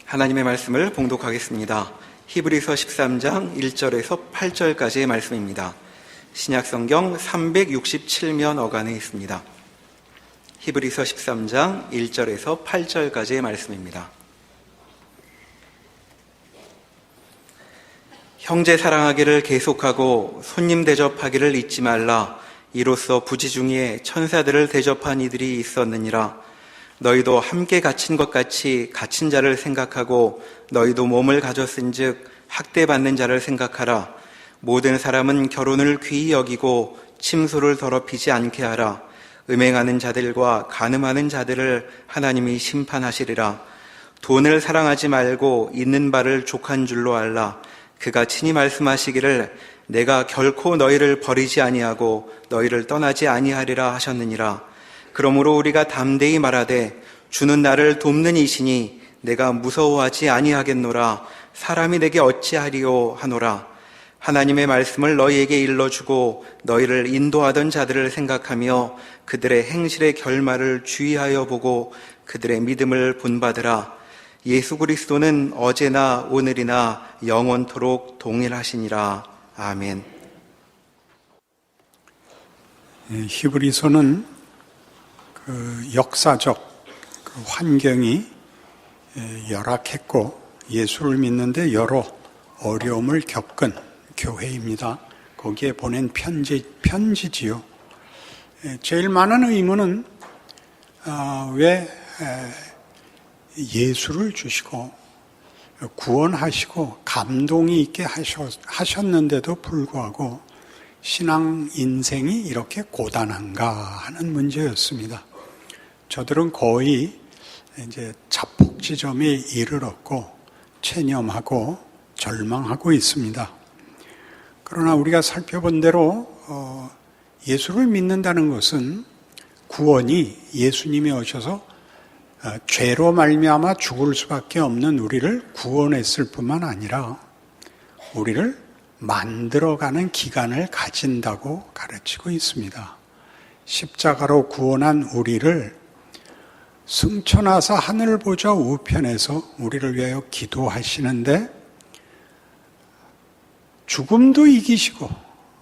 하나님의 말씀을 봉독하겠습니다. 히브리서 13장 1절에서 8절까지의 말씀입니다. 신약성경 367면 어간에 있습니다. 히브리서 13장 1절에서 8절까지의 말씀입니다. 형제 사랑하기를 계속하고 손님 대접하기를 잊지 말라. 이로써 부지중에 천사들을 대접한 이들이 있었느니라. 너희도 함께 갇힌 것 같이 갇힌 자를 생각하고 너희도 몸을 가졌은즉 학대받는 자를 생각하라. 모든 사람은 결혼을 귀히 여기고 침소를 더럽히지 않게 하라. 음행하는 자들과 간음하는 자들을 하나님이 심판하시리라. 돈을 사랑하지 말고 있는 바를 족한 줄로 알라. 그가 친히 말씀하시기를 내가 결코 너희를 버리지 아니하고 너희를 떠나지 아니하리라 하셨느니라. 그러므로 우리가 담대히 말하되 주는 나를 돕는 이시니 내가 무서워하지 아니하겠노라. 사람이 내게 어찌하리요 하노라. 하나님의 말씀을 너희에게 일러주고 너희를 인도하던 자들을 생각하며 그들의 행실의 결말을 주의하여 보고 그들의 믿음을 본받으라. 예수 그리스도는 어제나 오늘이나 영원토록 동일하시니라. 아멘. 히브리서는 역사적 환경이 열악했고 예수를 믿는데 여러 어려움을 겪은 교회입니다. 거기에 보낸 편지지요. 제일 많은 의문은 왜 예수를 주시고 구원하시고 감동이 있게 하셨는데도 불구하고 신앙 인생이 이렇게 고단한가 하는 문제였습니다. 저들은 거의 이제 자폭 지점에 이르렀고 체념하고 절망하고 있습니다. 그러나 우리가 살펴본 대로 예수를 믿는다는 것은 구원이 예수님이 오셔서 죄로 말미암아 죽을 수밖에 없는 우리를 구원했을 뿐만 아니라 우리를 만들어가는 기간을 가진다고 가르치고 있습니다. 십자가로 구원한 우리를 승천하사 하늘 보좌 우편에서 우리를 위하여 기도하시는데 죽음도 이기시고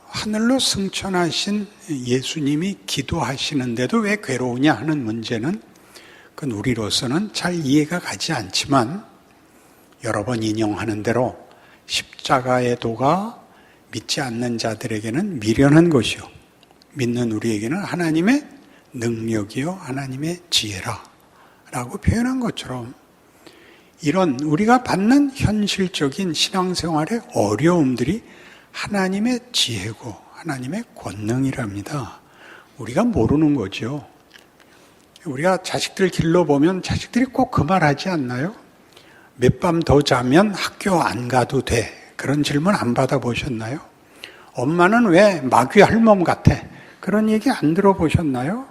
하늘로 승천하신 예수님이 기도하시는데도 왜 괴로우냐 하는 문제는 그건 우리로서는 잘 이해가 가지 않지만 여러 번 인용하는 대로 십자가의 도가 믿지 않는 자들에게는 미련한 것이요 믿는 우리에게는 하나님의 능력이요 하나님의 지혜라 라고 표현한 것처럼 이런 우리가 받는 현실적인 신앙생활의 어려움들이 하나님의 지혜고 하나님의 권능이랍니다. 우리가 모르는 거죠. 우리가 자식들 길러보면 자식들이 꼭 그 말 하지 않나요? 몇 밤 더 자면 학교 안 가도 돼. 그런 질문 안 받아보셨나요? 엄마는 왜 마귀 할멈 같아? 그런 얘기 안 들어보셨나요?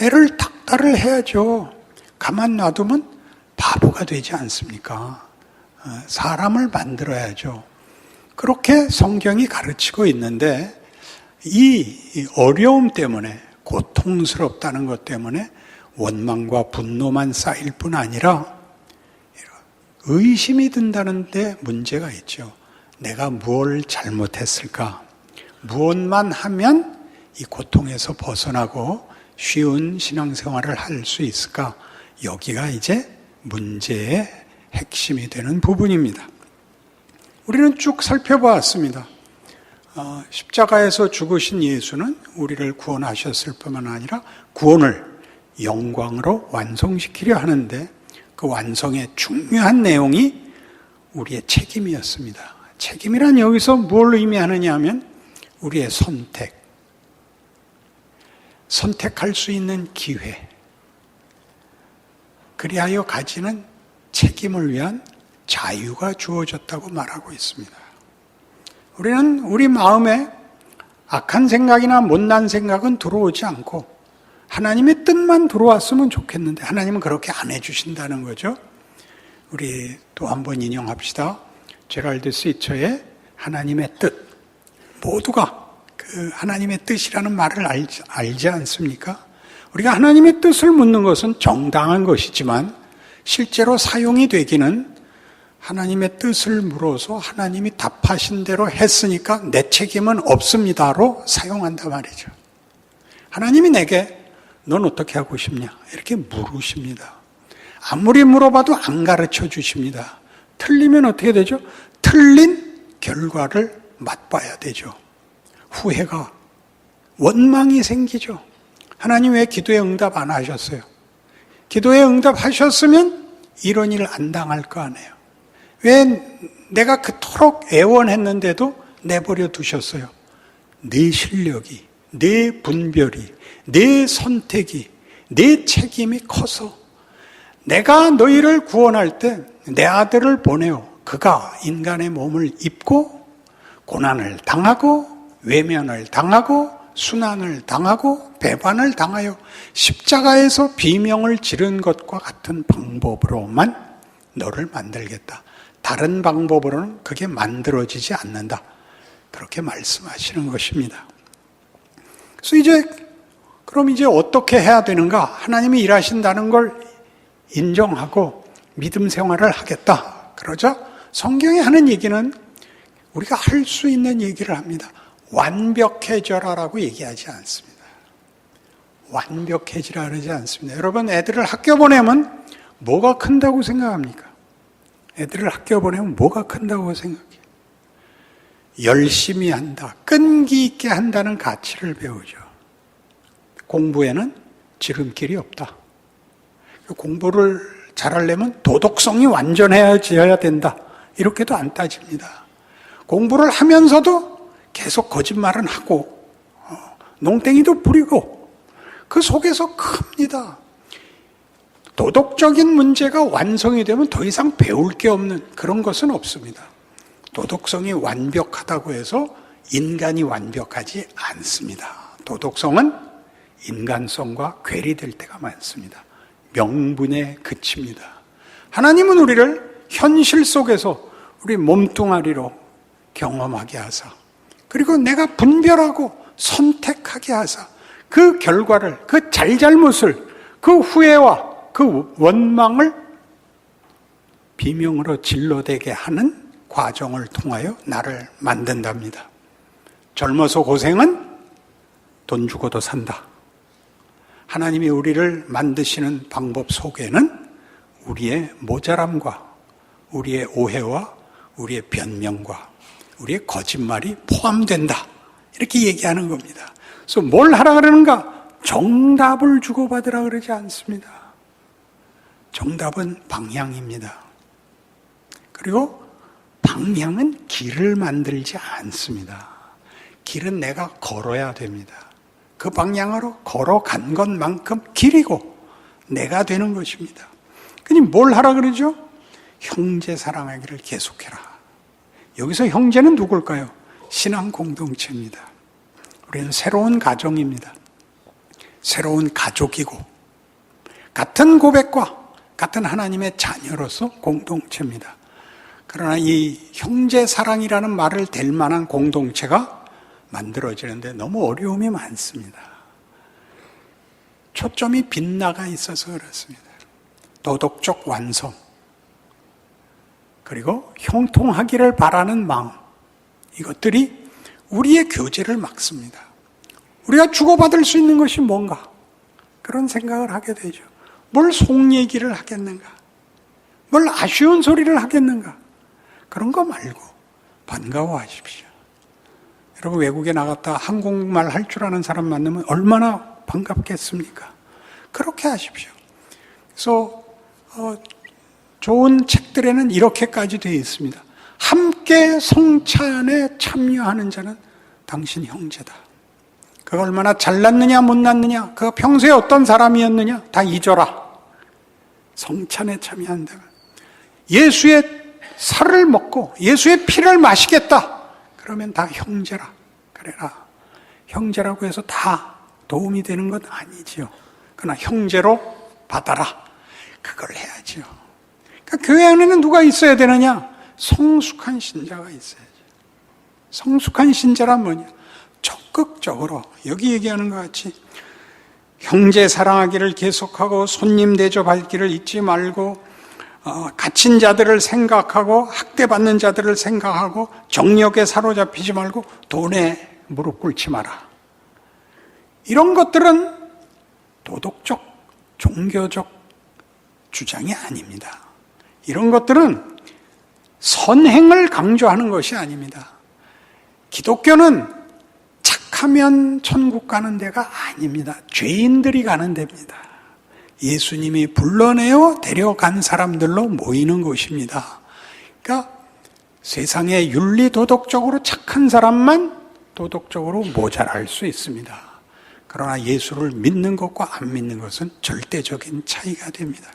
애를 닥달을 해야죠. 가만 놔두면 바보가 되지 않습니까? 사람을 만들어야죠. 그렇게 성경이 가르치고 있는데 이 어려움 때문에 고통스럽다는 것 때문에 원망과 분노만 쌓일 뿐 아니라 의심이 든다는 데 문제가 있죠. 내가 무엇을 잘못했을까? 무엇만 하면 이 고통에서 벗어나고 쉬운 신앙생활을 할 수 있을까? 여기가 이제 문제의 핵심이 되는 부분입니다. 우리는 쭉 살펴보았습니다. 십자가에서 죽으신 예수는 우리를 구원하셨을 뿐만 아니라 구원을 영광으로 완성시키려 하는데 그 완성의 중요한 내용이 우리의 책임이었습니다. 책임이란 여기서 뭘 의미하느냐 하면 우리의 선택할 수 있는 기회, 그리하여 가지는 책임을 위한 자유가 주어졌다고 말하고 있습니다. 우리는 우리 마음에 악한 생각이나 못난 생각은 들어오지 않고 하나님의 뜻만 들어왔으면 좋겠는데 하나님은 그렇게 안 해주신다는 거죠. 우리 또 한번 인용합시다. 제랄드 스위처의 하나님의 뜻. 모두가 그 하나님의 뜻이라는 말을 알지 않습니까? 우리가 하나님의 뜻을 묻는 것은 정당한 것이지만 실제로 사용이 되기는 하나님의 뜻을 물어서 하나님이 답하신 대로 했으니까 내 책임은 없습니다로 사용한단 말이죠. 하나님이 내게 넌 어떻게 하고 싶냐 이렇게 물으십니다. 아무리 물어봐도 안 가르쳐 주십니다. 틀리면 어떻게 되죠? 틀린 결과를 맛봐야 되죠. 후회가, 원망이 생기죠. 하나님 왜 기도에 응답 안 하셨어요? 기도에 응답하셨으면 이런 일 안 당할 거 아니에요. 왜 내가 그토록 애원했는데도 내버려 두셨어요? 네 실력이, 네 분별이, 네 선택이, 네 책임이 커서 내가 너희를 구원할 때 내 아들을 보내어 그가 인간의 몸을 입고 고난을 당하고 외면을 당하고 순환을 당하고 배반을 당하여 십자가에서 비명을 지른 것과 같은 방법으로만 너를 만들겠다. 다른 방법으로는 그게 만들어지지 않는다. 그렇게 말씀하시는 것입니다. 그래서 그럼 이제 어떻게 해야 되는가? 하나님이 일하신다는 걸 인정하고 믿음 생활을 하겠다. 그러자 성경이 하는 얘기는 우리가 할 수 있는 얘기를 합니다. 완벽해져라라고 얘기하지 않습니다. 완벽해지라 그러지 않습니다. 여러분 애들을 학교 보내면 뭐가 큰다고 생각합니까? 애들을 학교 보내면 뭐가 큰다고 생각해요? 열심히 한다, 끈기 있게 한다는 가치를 배우죠. 공부에는 지름길이 없다. 공부를 잘하려면 도덕성이 완전해져야 된다. 이렇게도 안 따집니다. 공부를 하면서도 계속 거짓말은 하고 농땡이도 부리고 그 속에서 큽니다. 도덕적인 문제가 완성이 되면 더 이상 배울 게 없는 그런 것은 없습니다. 도덕성이 완벽하다고 해서 인간이 완벽하지 않습니다. 도덕성은 인간성과 괴리될 때가 많습니다. 명분에 그칩니다. 하나님은 우리를 현실 속에서 우리 몸뚱아리로 경험하게 하사 그리고 내가 분별하고 선택하게 하사 그 결과를, 그 잘잘못을, 그 후회와 그 원망을 비명으로 질러대게 하는 과정을 통하여 나를 만든답니다. 젊어서 고생은 돈 주고도 산다. 하나님이 우리를 만드시는 방법 속에는 우리의 모자람과 우리의 오해와 우리의 변명과 우리의 거짓말이 포함된다. 이렇게 얘기하는 겁니다. 그래서 뭘 하라 그러는가? 정답을 주고받으라 그러지 않습니다. 정답은 방향입니다. 그리고 방향은 길을 만들지 않습니다. 길은 내가 걸어야 됩니다. 그 방향으로 걸어간 것만큼 길이고 내가 되는 것입니다. 그니 뭘 하라 그러죠? 형제 사랑하기를 계속해라. 여기서 형제는 누굴까요? 신앙 공동체입니다. 우리는 새로운 가정입니다. 새로운 가족이고 같은 고백과 같은 하나님의 자녀로서 공동체입니다. 그러나 이 형제 사랑이라는 말을 댈 만한 공동체가 만들어지는데 너무 어려움이 많습니다. 초점이 빗나가 있어서 그렇습니다. 도덕적 완성, 그리고 형통하기를 바라는 마음, 이것들이 우리의 교제를 막습니다. 우리가 주고받을 수 있는 것이 뭔가? 그런 생각을 하게 되죠. 뭘 속 얘기를 하겠는가? 뭘 아쉬운 소리를 하겠는가? 그런 거 말고 반가워하십시오. 여러분 외국에 나갔다 한국말 할 줄 아는 사람 만나면 얼마나 반갑겠습니까? 그렇게 하십시오. 그래서 좋은 책들에는 이렇게까지 되어 있습니다. 함께 성찬에 참여하는 자는 당신 형제다. 그가 얼마나 잘났느냐 못났느냐, 그가 평소에 어떤 사람이었느냐 다 잊어라. 성찬에 참여한다면 예수의 살을 먹고 예수의 피를 마시겠다. 그러면 다 형제라 그래라. 형제라고 해서 다 도움이 되는 건 아니지요. 그러나 형제로 받아라. 그걸 해야죠. 그러니까 교회 안에는 누가 있어야 되느냐? 성숙한 신자가 있어야죠. 성숙한 신자란 뭐냐? 적극적으로 여기 얘기하는 것 같이 형제 사랑하기를 계속하고 손님 대접하기를 잊지 말고 갇힌 자들을 생각하고 학대받는 자들을 생각하고 정력에 사로잡히지 말고 돈에 무릎 꿇지 마라. 이런 것들은 도덕적, 종교적 주장이 아닙니다. 이런 것들은 선행을 강조하는 것이 아닙니다. 기독교는 착하면 천국 가는 데가 아닙니다. 죄인들이 가는 데입니다. 예수님이 불러내어 데려간 사람들로 모이는 곳입니다. 그러니까 세상에 윤리 도덕적으로 착한 사람만 도덕적으로 모자랄 수 있습니다. 그러나 예수를 믿는 것과 안 믿는 것은 절대적인 차이가 됩니다.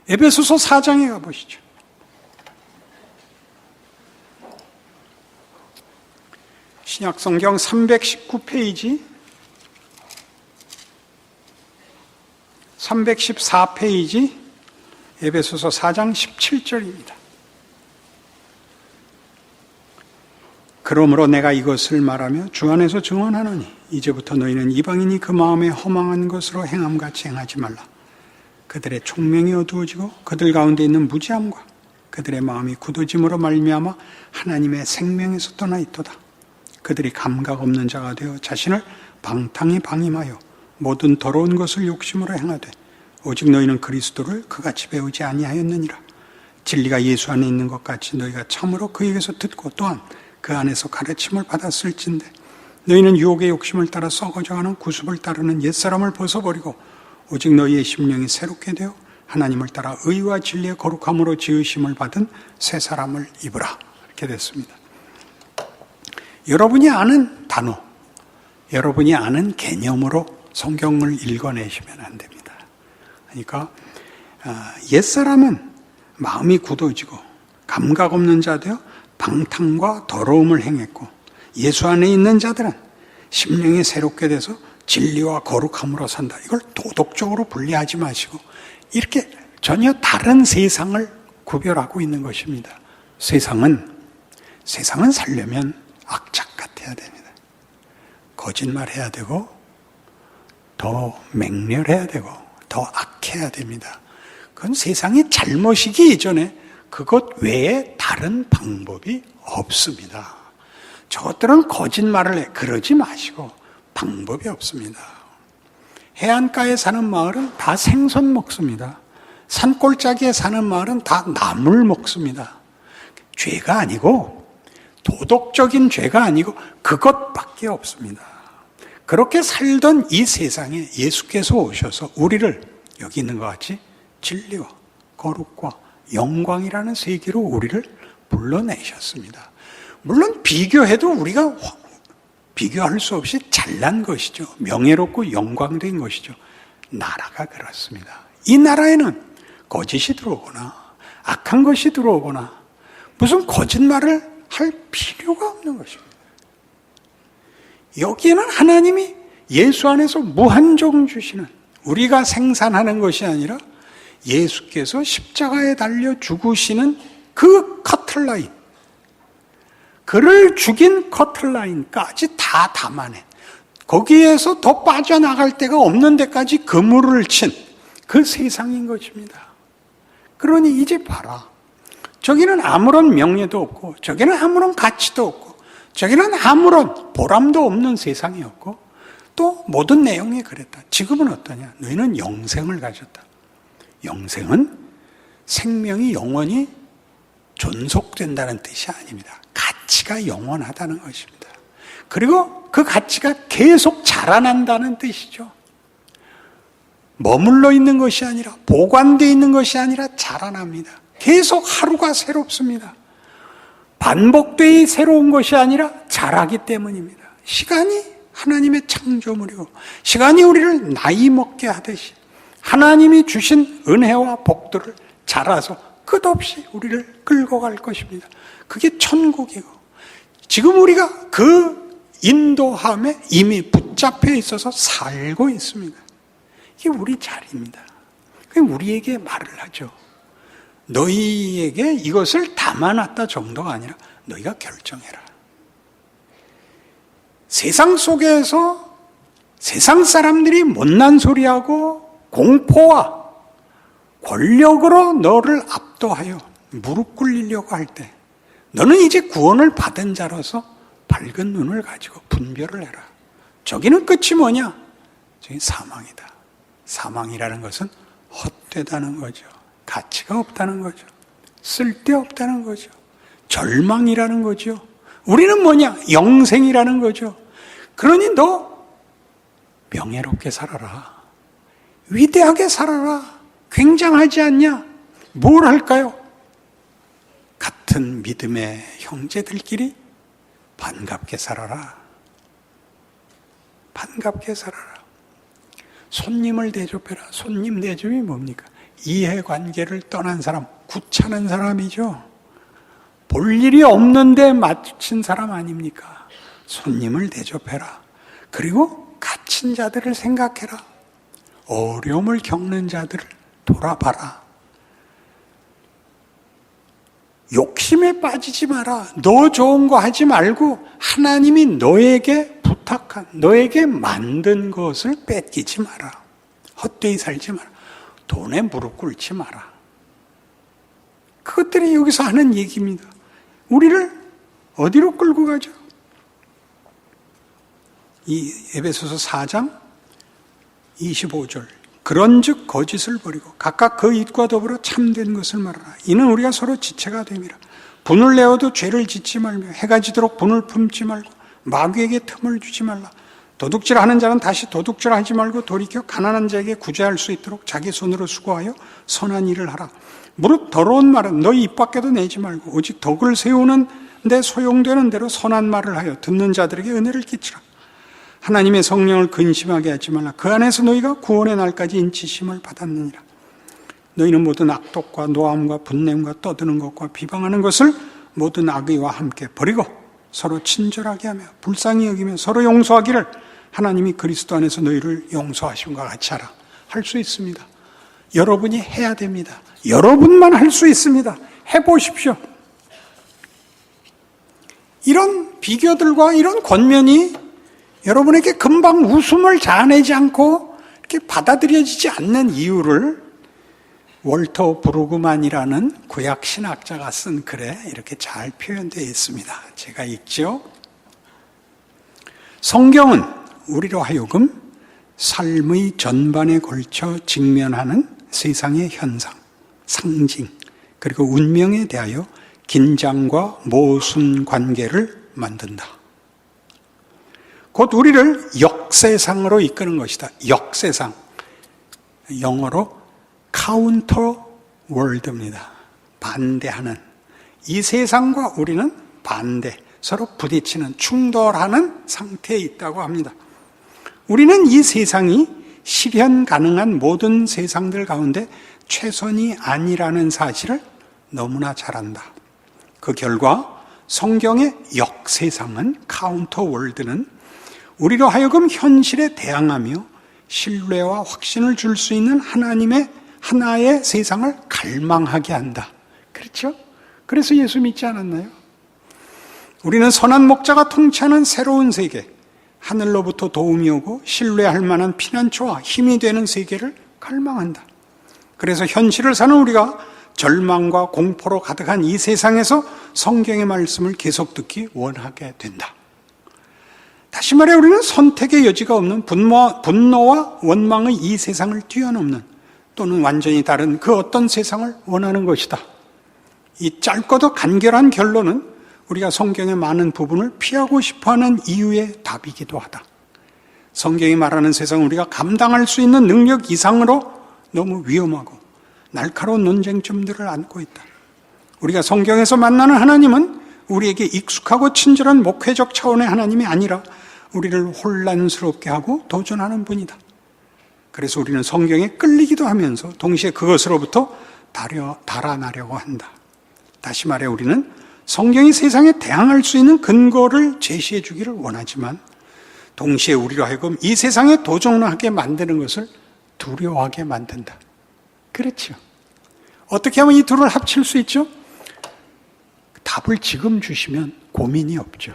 에베소서 4장에 가보시죠. 신약성경 319페이지 314페이지 에베소서 4장 17절입니다. 그러므로 내가 이것을 말하며 주 안에서 증언하노니 이제부터 너희는 이방인이 그 마음에 허망한 것으로 행함같이 행하지 말라. 그들의 총명이 어두워지고 그들 가운데 있는 무지함과 그들의 마음이 굳어짐으로 말미암아 하나님의 생명에서 떠나 있도다. 그들이 감각 없는 자가 되어 자신을 방탕히 방임하여 모든 더러운 것을 욕심으로 행하되 오직 너희는 그리스도를 그같이 배우지 아니하였느니라. 진리가 예수 안에 있는 것 같이 너희가 참으로 그에게서 듣고 또한 그 안에서 가르침을 받았을진데 너희는 유혹의 욕심을 따라 썩어져가는 구습을 따르는 옛사람을 벗어버리고 오직 너희의 심령이 새롭게 되어 하나님을 따라 의와 진리의 거룩함으로 지으심을 받은 새 사람을 입으라. 이렇게 됐습니다. 여러분이 아는 단어, 여러분이 아는 개념으로 성경을 읽어내시면 안 됩니다. 그러니까 옛사람은 마음이 굳어지고 감각 없는 자 되어 방탕과 더러움을 행했고 예수 안에 있는 자들은 심령이 새롭게 돼서 진리와 거룩함으로 산다. 이걸 도덕적으로 분리하지 마시고 이렇게 전혀 다른 세상을 구별하고 있는 것입니다. 세상은 살려면 악착 같아야 됩니다. 거짓말해야 되고 더 맹렬해야 되고 더 악해야 됩니다. 그건 세상이 잘못이기 이전에 그것 외에 다른 방법이 없습니다. 저것들은 거짓말을 해. 그러지 마시고 방법이 없습니다. 해안가에 사는 마을은 다 생선 먹습니다. 산골짜기에 사는 마을은 다 나물 먹습니다. 죄가 아니고 도덕적인 죄가 아니고 그것밖에 없습니다. 그렇게 살던 이 세상에 예수께서 오셔서 우리를 여기 있는 것 같이 진리와 거룩과 영광이라는 세계로 우리를 불러내셨습니다. 물론 비교해도 우리가 비교할 수 없이 잘난 것이죠. 명예롭고 영광된 것이죠. 나라가 그렇습니다. 이 나라에는 거짓이 들어오거나 악한 것이 들어오거나 무슨 거짓말을 할 필요가 없는 것입니다. 여기에는 하나님이 예수 안에서 무한정 주시는 우리가 생산하는 것이 아니라 예수께서 십자가에 달려 죽으시는 그 커틀라인, 그를 죽인 커틀라인까지 다 담아낸, 거기에서 더 빠져나갈 데가 없는 데까지 그물을 친 그 세상인 것입니다. 그러니 이제 봐라. 저기는 아무런 명예도 없고 저기는 아무런 가치도 없고 저기는 아무런 보람도 없는 세상이었고 또 모든 내용이 그랬다. 지금은 어떠냐? 너희는 영생을 가졌다. 영생은 생명이 영원히 존속된다는 뜻이 아닙니다. 가치가 영원하다는 것입니다. 그리고 그 가치가 계속 자라난다는 뜻이죠. 머물러 있는 것이 아니라 보관되어 있는 것이 아니라 자라납니다. 계속 하루가 새롭습니다. 반복되이 새로운 것이 아니라 자라기 때문입니다. 시간이 하나님의 창조물이고 시간이 우리를 나이 먹게 하듯이 하나님이 주신 은혜와 복들을 자라서 끝없이 우리를 끌고 갈 것입니다. 그게 천국이고 지금 우리가 그 인도함에 이미 붙잡혀 있어서 살고 있습니다. 이게 우리 자리입니다. 그럼 우리에게 말을 하죠. 너희에게 이것을 담아놨다 정도가 아니라 너희가 결정해라. 세상 속에서, 세상 사람들이 못난 소리하고 공포와 권력으로 너를 압도하여 무릎 꿇리려고 할 때 너는 이제 구원을 받은 자로서 밝은 눈을 가지고 분별을 해라. 저기는 끝이 뭐냐? 저기 사망이다. 사망이라는 것은 헛되다는 거죠. 가치가 없다는 거죠. 쓸데없다는 거죠. 절망이라는 거죠. 우리는 뭐냐? 영생이라는 거죠. 그러니 너 명예롭게 살아라. 위대하게 살아라. 굉장하지 않냐? 뭘 할까요? 같은 믿음의 형제들끼리 반갑게 살아라. 반갑게 살아라. 손님을 대접해라. 손님 대접이 뭡니까? 이해관계를 떠난 사람, 구차는 사람이죠. 볼 일이 없는데 마주친 사람 아닙니까? 손님을 대접해라. 그리고 갇힌 자들을 생각해라. 어려움을 겪는 자들을 돌아봐라. 욕심에 빠지지 마라. 너 좋은 거 하지 말고 하나님이 너에게 부탁한, 너에게 만든 것을 뺏기지 마라. 헛되이 살지 마라. 돈에 무릎 꿇지 마라. 그것들이 여기서 하는 얘기입니다. 우리를 어디로 끌고 가죠? 이 에베소서 4장 25절. 그런즉 거짓을 버리고 각각 그 입과 더불어 참된 것을 말하라. 이는 우리가 서로 지체가 됨이라. 분을 내어도 죄를 짓지 말며 해가 지도록 분을 품지 말고 마귀에게 틈을 주지 말라. 도둑질하는 자는 다시 도둑질하지 말고 돌이켜 가난한 자에게 구제할 수 있도록 자기 손으로 수고하여 선한 일을 하라. 무릇 더러운 말은 너희 입 밖에도 내지 말고 오직 덕을 세우는 데 소용되는 대로 선한 말을 하여 듣는 자들에게 은혜를 끼치라. 하나님의 성령을 근심하게 하지 말라. 그 안에서 너희가 구원의 날까지 인치심을 받았느니라. 너희는 모든 악독과 노함과 분냄과 떠드는 것과 비방하는 것을 모든 악의와 함께 버리고 서로 친절하게 하며 불쌍히 여기며 서로 용서하기를 하나님이 그리스도 안에서 너희를 용서하심과 같이 하라. 할 수 있습니다. 여러분이 해야 됩니다. 여러분만 할 수 있습니다. 해보십시오. 이런 비교들과 이런 권면이 여러분에게 금방 웃음을 자아내지 않고 이렇게 받아들여지지 않는 이유를 월터 브루그만이라는 구약 신학자가 쓴 글에 이렇게 잘 표현되어 있습니다. 제가 읽죠. 성경은 우리로 하여금 삶의 전반에 걸쳐 직면하는 세상의 현상, 상징, 그리고 운명에 대하여 긴장과 모순 관계를 만든다. 곧 우리를 역세상으로 이끄는 것이다. 역세상. 영어로 카운터 월드입니다. 반대하는. 이 세상과 우리는 반대, 서로 부딪히는, 충돌하는 상태에 있다고 합니다. 우리는 이 세상이 실현 가능한 모든 세상들 가운데 최선이 아니라는 사실을 너무나 잘 안다. 그 결과 성경의 역세상은, 카운터 월드는 우리로 하여금 현실에 대항하며 신뢰와 확신을 줄 수 있는 하나님의 하나의 세상을 갈망하게 한다. 그렇죠? 그래서 예수 믿지 않았나요? 우리는 선한 목자가 통치하는 새로운 세계, 하늘로부터 도움이 오고 신뢰할 만한 피난처와 힘이 되는 세계를 갈망한다. 그래서 현실을 사는 우리가 절망과 공포로 가득한 이 세상에서 성경의 말씀을 계속 듣기 원하게 된다. 다시 말해 우리는 선택의 여지가 없는 분노와 원망의 이 세상을 뛰어넘는 또는 완전히 다른 그 어떤 세상을 원하는 것이다. 이 짧고도 간결한 결론은 우리가 성경의 많은 부분을 피하고 싶어하는 이유의 답이기도 하다. 성경이 말하는 세상은 우리가 감당할 수 있는 능력 이상으로 너무 위험하고 날카로운 논쟁점들을 안고 있다. 우리가 성경에서 만나는 하나님은 우리에게 익숙하고 친절한 목회적 차원의 하나님이 아니라 우리를 혼란스럽게 하고 도전하는 분이다. 그래서 우리는 성경에 끌리기도 하면서 동시에 그것으로부터 달아나려고 한다. 다시 말해 우리는 성경이 세상에 대항할 수 있는 근거를 제시해 주기를 원하지만 동시에 우리로 하여금 이 세상에 도전하게 만드는 것을 두려워하게 만든다. 그렇죠. 어떻게 하면 이 둘을 합칠 수 있죠? 답을 지금 주시면 고민이 없죠.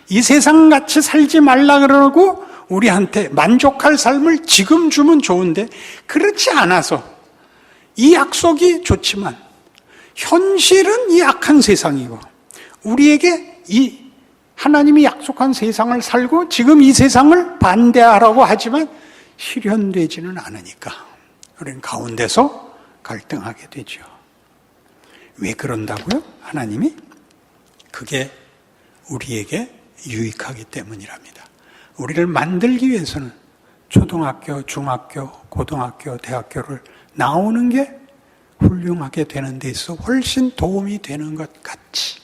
이 세상같이 살지 말라 그러고 우리한테 만족할 삶을 지금 주면 좋은데 그렇지 않아서 이 약속이 좋지만 현실은 이 악한 세상이고 우리에게 이 하나님이 약속한 세상을 살고 지금 이 세상을 반대하라고 하지만 실현되지는 않으니까 우리는 가운데서 갈등하게 되죠. 왜 그런다고요? 하나님이? 그게 우리에게 유익하기 때문이랍니다. 우리를 만들기 위해서는 초등학교, 중학교, 고등학교, 대학교를 나오는 게 훌륭하게 되는 데 있어 훨씬 도움이 되는 것 같이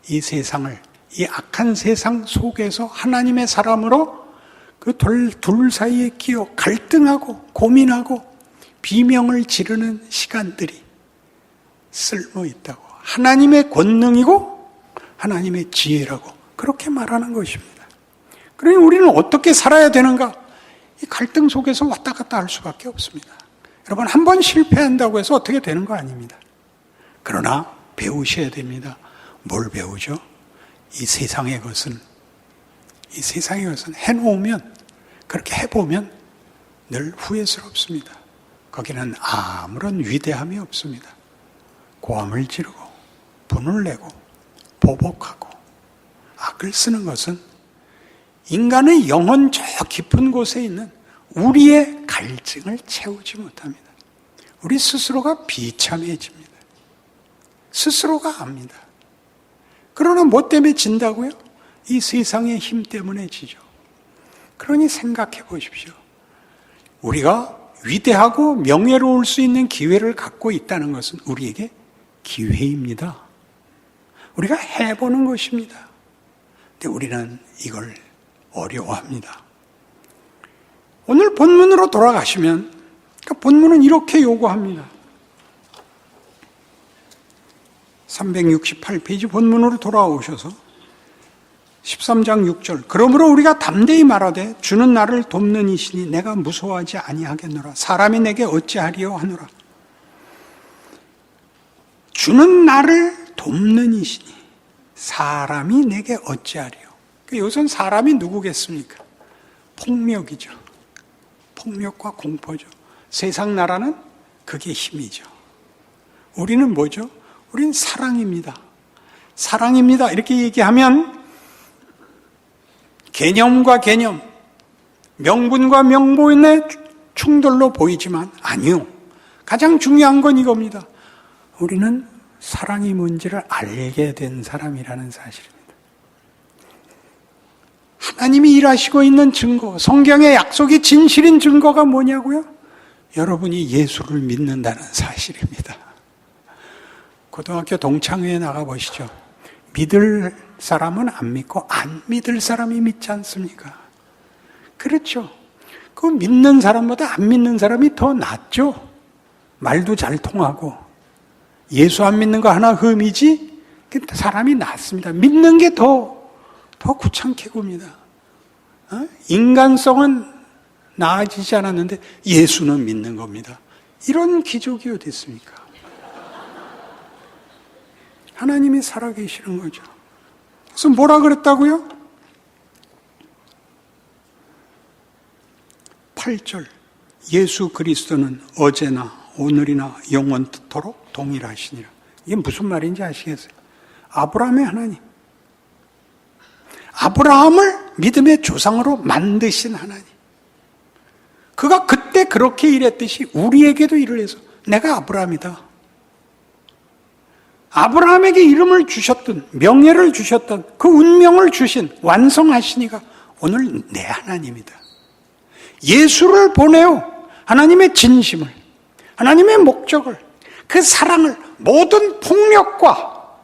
이 세상을, 이 악한 세상 속에서 하나님의 사람으로 그 둘 사이에 끼어 갈등하고 고민하고 비명을 지르는 시간들이 쓸모 있다고. 하나님의 권능이고 하나님의 지혜라고 그렇게 말하는 것입니다. 그러니 우리는 어떻게 살아야 되는가? 이 갈등 속에서 왔다 갔다 할 수밖에 없습니다. 여러분, 한 번 실패한다고 해서 어떻게 되는 거 아닙니다. 그러나 배우셔야 됩니다. 뭘 배우죠? 이 세상의 것은 해놓으면, 그렇게 해보면 늘 후회스럽습니다. 거기는 아무런 위대함이 없습니다. 고함을 지르고 분을 내고 보복하고 악을 쓰는 것은 인간의 영혼 저 깊은 곳에 있는 우리의 갈증을 채우지 못합니다. 우리 스스로가 비참해집니다. 스스로가 압니다. 그러나 뭐 때문에 진다고요? 이 세상의 힘 때문에 지죠. 그러니 생각해 보십시오. 우리가 위대하고 명예로울 수 있는 기회를 갖고 있다는 것은 우리에게 기회입니다. 우리가 해보는 것입니다. 근데 우리는 이걸 어려워합니다. 오늘 본문으로 돌아가시면, 그러니까 본문은 이렇게 요구합니다. 368페이지 본문으로 돌아오셔서 13장 6절. 그러므로 우리가 담대히 말하되 주는 나를 돕는 이시니 내가 무서워하지 아니하겠노라. 사람이 내게 어찌하리요 하노라. 주는 나를 돕는 이시니 사람이 내게 어찌하리요. 여기서는 사람이 누구겠습니까? 폭력이죠. 폭력과 공포죠. 세상 나라는 그게 힘이죠. 우리는 뭐죠? 우리는 사랑입니다. 사랑입니다. 이렇게 얘기하면 개념과 개념, 명분과 명분의 충돌로 보이지만 아니요. 가장 중요한 건 이겁니다. 우리는 사랑이 뭔지를 알게 된 사람이라는 사실입니다. 하나님이 일하시고 있는 증거, 성경의 약속이 진실인 증거가 뭐냐고요? 여러분이 예수를 믿는다는 사실입니다. 고등학교 동창회에 나가보시죠. 믿을 사람은 안 믿고 안 믿을 사람이 믿지 않습니까? 그렇죠. 그 믿는 사람보다 안 믿는 사람이 더 낫죠. 말도 잘 통하고 예수 안 믿는 거 하나 흠이지 사람이 낫습니다. 믿는 게 더 귀찮게 굽니다. 인간성은 나아지지 않았는데 예수는 믿는 겁니다. 이런 기적이 어디 있습니까? 하나님이 살아계시는 거죠. 그래서 뭐라 그랬다고요? 8절. 예수 그리스도는 어제나 오늘이나 영원토록 동일하시니라. 이게 무슨 말인지 아시겠어요? 아브라함의 하나님. 아브라함을 믿음의 조상으로 만드신 하나님. 그가 그때 그렇게 일했듯이 우리에게도 일을 해서 내가 아브라함이다. 아브라함에게 이름을 주셨던, 명예를 주셨던, 그 운명을 주신, 완성하시니가 오늘 내 하나님이다. 예수를 보내어 하나님의 진심을, 하나님의 목적을, 그 사랑을 모든 폭력과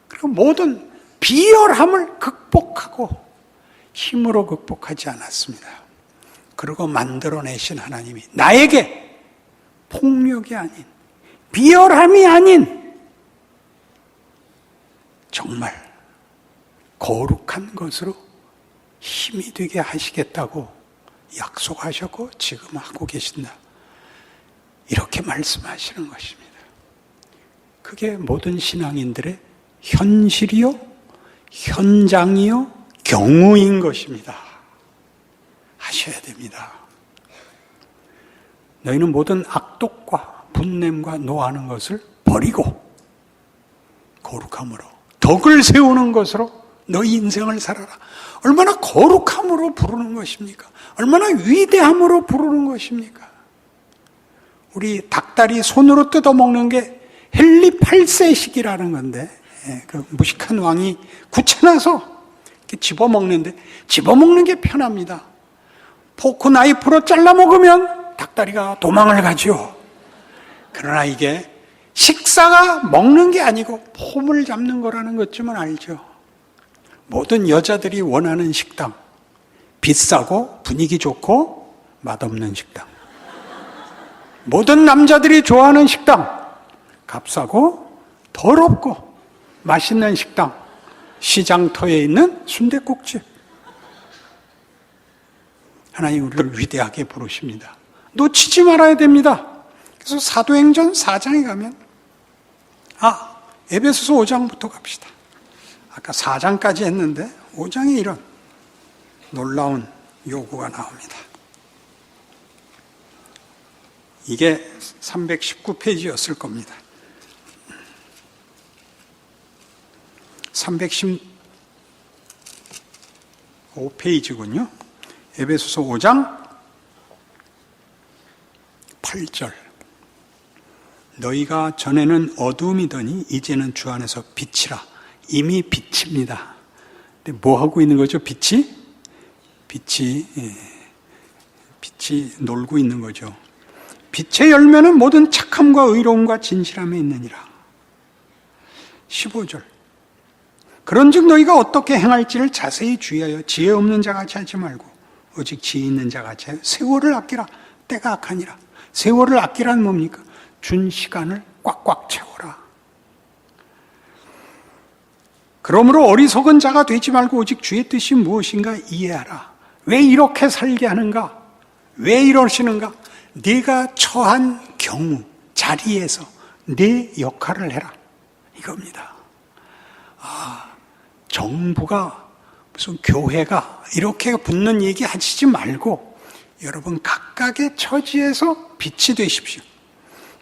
그리고 모든 비열함을 극복하고 힘으로 극복하지 않았습니다. 그리고 만들어내신 하나님이 나에게 폭력이 아닌, 비열함이 아닌 정말 거룩한 것으로 힘이 되게 하시겠다고 약속하셨고 지금 하고 계신다. 이렇게 말씀하시는 것입니다. 그게 모든 신앙인들의 현실이요, 현장이요, 경우인 것입니다. 하셔야 됩니다. 너희는 모든 악독과 분냄과 노하는 것을 버리고 거룩함으로 덕을 세우는 것으로 너희 인생을 살아라. 얼마나 거룩함으로 부르는 것입니까? 얼마나 위대함으로 부르는 것입니까? 우리 닭다리 손으로 뜯어먹는 게 헨리 8세식이라는 건데, 그 무식한 왕이 굳혀놔서 이렇게 집어먹는데, 집어먹는 게 편합니다. 포크 나이프로 잘라 먹으면 닭다리가 도망을 가죠. 그러나 이게 식사가 먹는 게 아니고 폼을 잡는 거라는 것쯤은 알죠. 모든 여자들이 원하는 식당, 비싸고 분위기 좋고 맛없는 식당. 모든 남자들이 좋아하는 식당, 값싸고 더럽고 맛있는 식당, 시장터에 있는 순댓국집. 하나님 우리를 위대하게 부르십니다. 놓치지 말아야 됩니다. 그래서 사도행전 4장에 가면 에베소서 5장부터 갑시다. 아까 4장까지 했는데 5장에 이런 놀라운 요구가 나옵니다. 이게 319페이지였을 겁니다. 315페이지군요. 에베소서 5장 8절. 너희가 전에는 어두움이더니 이제는 주 안에서 빛이라. 이미 빛입니다. 근데 뭐 하고 있는 거죠? 빛이 놀고 있는 거죠. 빛의 열매는 모든 착함과 의로움과 진실함에 있느니라. 15절. 그런즉 너희가 어떻게 행할지를 자세히 주의하여 지혜 없는 자같이 하지 말고 오직 지혜 있는 자같이 하여 세월을 아끼라. 때가 악하니라. 세월을 아끼란 뭡니까? 준 시간을 꽉꽉 채워라. 그러므로 어리석은 자가 되지 말고 오직 주의 뜻이 무엇인가 이해하라. 왜 이렇게 살게 하는가? 왜 이러시는가? 네가 처한 경우, 자리에서 네 역할을 해라. 이겁니다. 정부가 무슨 교회가 이렇게 붙는 얘기 하시지 말고 여러분 각각의 처지에서 빛이 되십시오.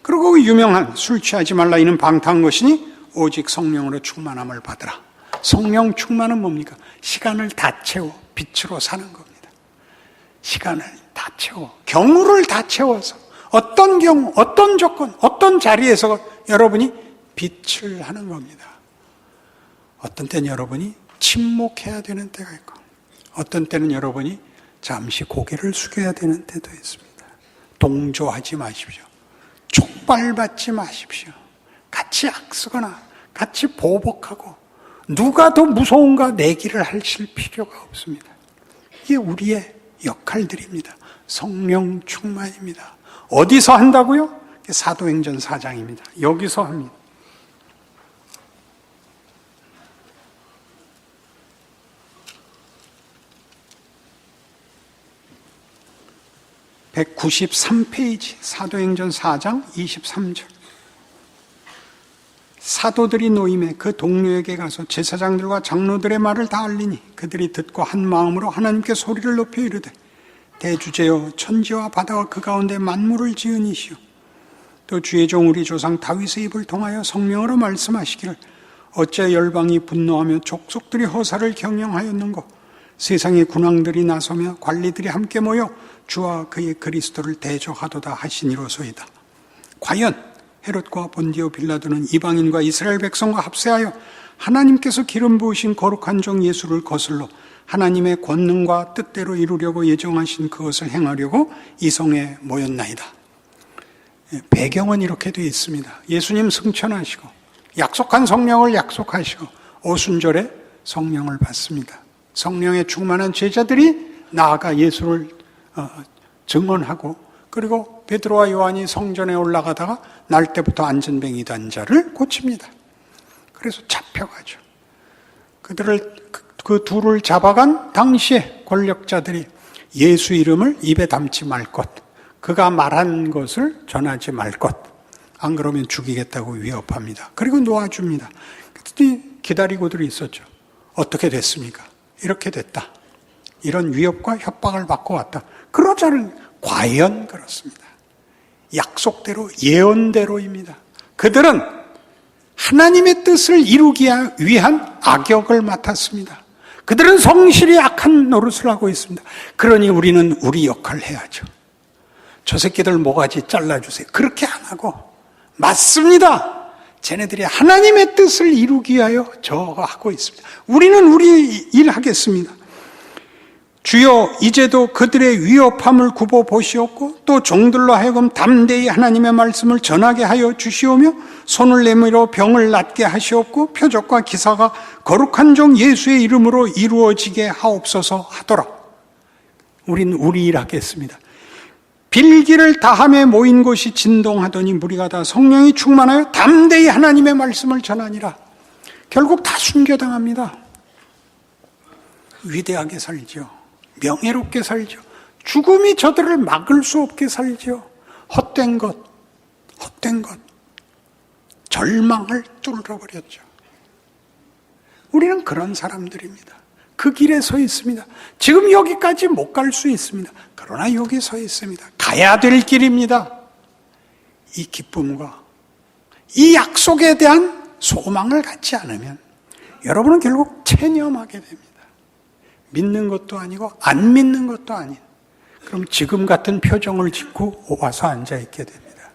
그리고 그 유명한 술 취하지 말라 이는 방탕한 것이니 오직 성령으로 충만함을 받으라. 성령 충만은 뭡니까? 시간을 다 채워 빛으로 사는 겁니다. 시간을 다 채워, 경우를 다 채워서 어떤 경우, 어떤 조건, 어떤 자리에서 여러분이 빛을 하는 겁니다. 어떤 때는 여러분이 침묵해야 되는 때가 있고 어떤 때는 여러분이 잠시 고개를 숙여야 되는 때도 있습니다. 동조하지 마십시오. 촉발받지 마십시오. 같이 악쓰거나 같이 보복하고 누가 더 무서운가 내기를 하실 필요가 없습니다. 이게 우리의 역할들입니다. 성령 충만입니다. 어디서 한다고요? 사도행전 4장입니다. 여기서 합니다. (193페이지) 사도행전 4장 23절. 사도들이 노임에 그 동료에게 가서 제사장들과 장로들의 말을 다 알리니 그들이 듣고 한 마음으로 하나님께 소리를 높여 이르되 대주제여 천지와 바다와 그 가운데 만물을 지은 이시오 또 주의 종 우리 조상 다윗의 입을 통하여 성령으로 말씀하시기를 어째 열방이 분노하며 족속들이 허사를 경영하였는고 세상의 군왕들이 나서며 관리들이 함께 모여 주와 그의 그리스도를 대적하도다 하시니로소이다. 과연 헤롯과 본디오 빌라도는 이방인과 이스라엘 백성과 합세하여 하나님께서 기름 부으신 거룩한 종 예수를 거슬러 하나님의 권능과 뜻대로 이루려고 예정하신 그것을 행하려고 이 성에 모였나이다. 배경은 이렇게 되어 있습니다. 예수님 승천하시고 약속한 성령을 약속하시고 오순절에 성령을 받습니다. 성령에 충만한 제자들이 나아가 예수를 증언하고 그리고 베드로와 요한이 성전에 올라가다가 날 때부터 안전뱅이던 자를 고칩니다. 그래서 잡혀가죠. 그 둘을 잡아간 당시에 권력자들이 예수 이름을 입에 담지 말 것, 그가 말한 것을 전하지 말 것, 안 그러면 죽이겠다고 위협합니다. 그리고 놓아줍니다. 그랬더니 기다리고들 있었죠. 어떻게 됐습니까? 이렇게 됐다. 이런 위협과 협박을 받고 왔다. 그러자는 과연 그렇습니다. 약속대로, 예언대로입니다. 그들은 하나님의 뜻을 이루기 위한 악역을 맡았습니다. 그들은 성실히 악한 노릇을 하고 있습니다. 그러니 우리는 우리 역할을 해야죠. 저 새끼들 모가지 잘라주세요. 그렇게 안 하고, 맞습니다. 쟤네들이 하나님의 뜻을 이루기 위하여 저거 하고 있습니다. 우리는 우리 일 하겠습니다. 주여 이제도 그들의 위협함을 굽어 보시옵고 또 종들로 하여금 담대히 하나님의 말씀을 전하게 하여 주시오며 손을 내밀어 병을 낫게 하시옵고 표적과 기사가 거룩한 종 예수의 이름으로 이루어지게 하옵소서 하더라. 우린 우리 일 하겠습니다. 빌기를 다함에 모인 곳이 진동하더니 무리가 다 성령이 충만하여 담대히 하나님의 말씀을 전하니라. 결국 다 순교당합니다. 위대하게 살죠. 명예롭게 살죠. 죽음이 저들을 막을 수 없게 살죠. 헛된 것, 절망을 뚫어버렸죠. 우리는 그런 사람들입니다. 그 길에 서 있습니다. 지금 여기까지 못 갈 수 있습니다. 그러나 여기 서 있습니다. 가야 될 길입니다. 이 기쁨과 이 약속에 대한 소망을 갖지 않으면 여러분은 결국 체념하게 됩니다. 믿는 것도 아니고 안 믿는 것도 아닌, 그럼 지금 같은 표정을 짓고 와서 앉아있게 됩니다.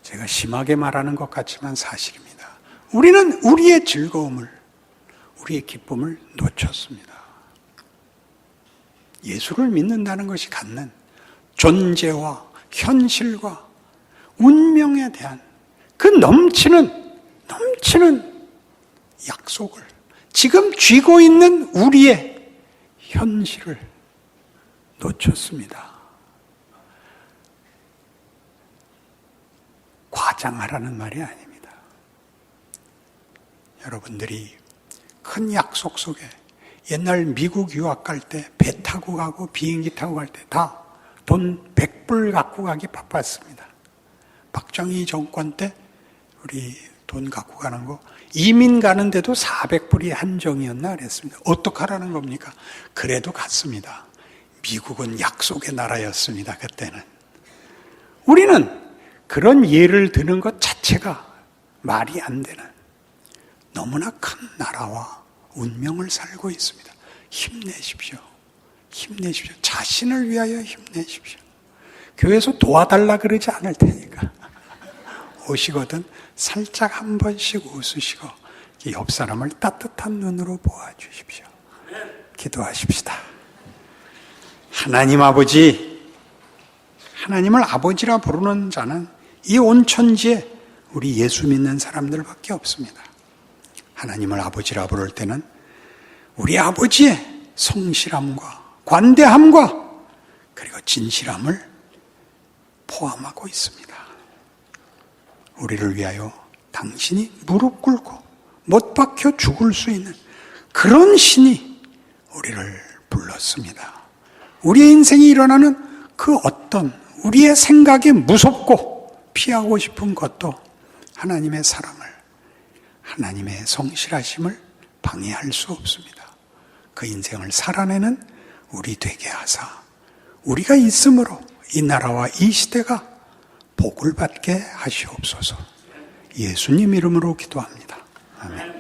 제가 심하게 말하는 것 같지만 사실입니다. 우리는 우리의 즐거움을, 우리의 기쁨을 놓쳤습니다. 예수를 믿는다는 것이 갖는 존재와 현실과 운명에 대한 그 넘치는 약속을, 지금 쥐고 있는 우리의 현실을 놓쳤습니다. 과장하라는 말이 아닙니다. 여러분들이 큰 약속 속에, 옛날 미국 유학 갈 때 배 타고 가고 비행기 타고 갈 때 다 돈 100불 갖고 가기 바빴습니다. 박정희 정권 때 우리 돈 갖고 가는 거 이민 가는데도 400불이 한정이었나 그랬습니다. 어떡하라는 겁니까? 그래도 갔습니다. 미국은 약속의 나라였습니다. 그때는. 우리는 그런 예를 드는 것 자체가 말이 안 되는 너무나 큰 나라와 운명을 살고 있습니다. 힘내십시오. 힘내십시오. 자신을 위하여 힘내십시오. 교회에서 도와달라 그러지 않을 테니까. 오시거든 살짝 한 번씩 웃으시고 옆 사람을 따뜻한 눈으로 보아주십시오. 기도하십시다. 하나님 아버지, 하나님을 아버지라 부르는 자는 이 온 천지에 우리 예수 믿는 사람들밖에 없습니다. 하나님을 아버지라 부를 때는 우리 아버지의 성실함과 관대함과 그리고 진실함을 포함하고 있습니다. 우리를 위하여 당신이 무릎 꿇고 못 박혀 죽을 수 있는 그런 신이 우리를 불렀습니다. 우리의 인생에 일어나는 그 어떤 우리의 생각에 무섭고 피하고 싶은 것도 하나님의 사랑을, 하나님의 성실하심을 방해할 수 없습니다. 그 인생을 살아내는 우리 되게 하사 우리가 있음으로 이 나라와 이 시대가 복을 받게 하시옵소서. 예수님 이름으로 기도합니다. 아멘.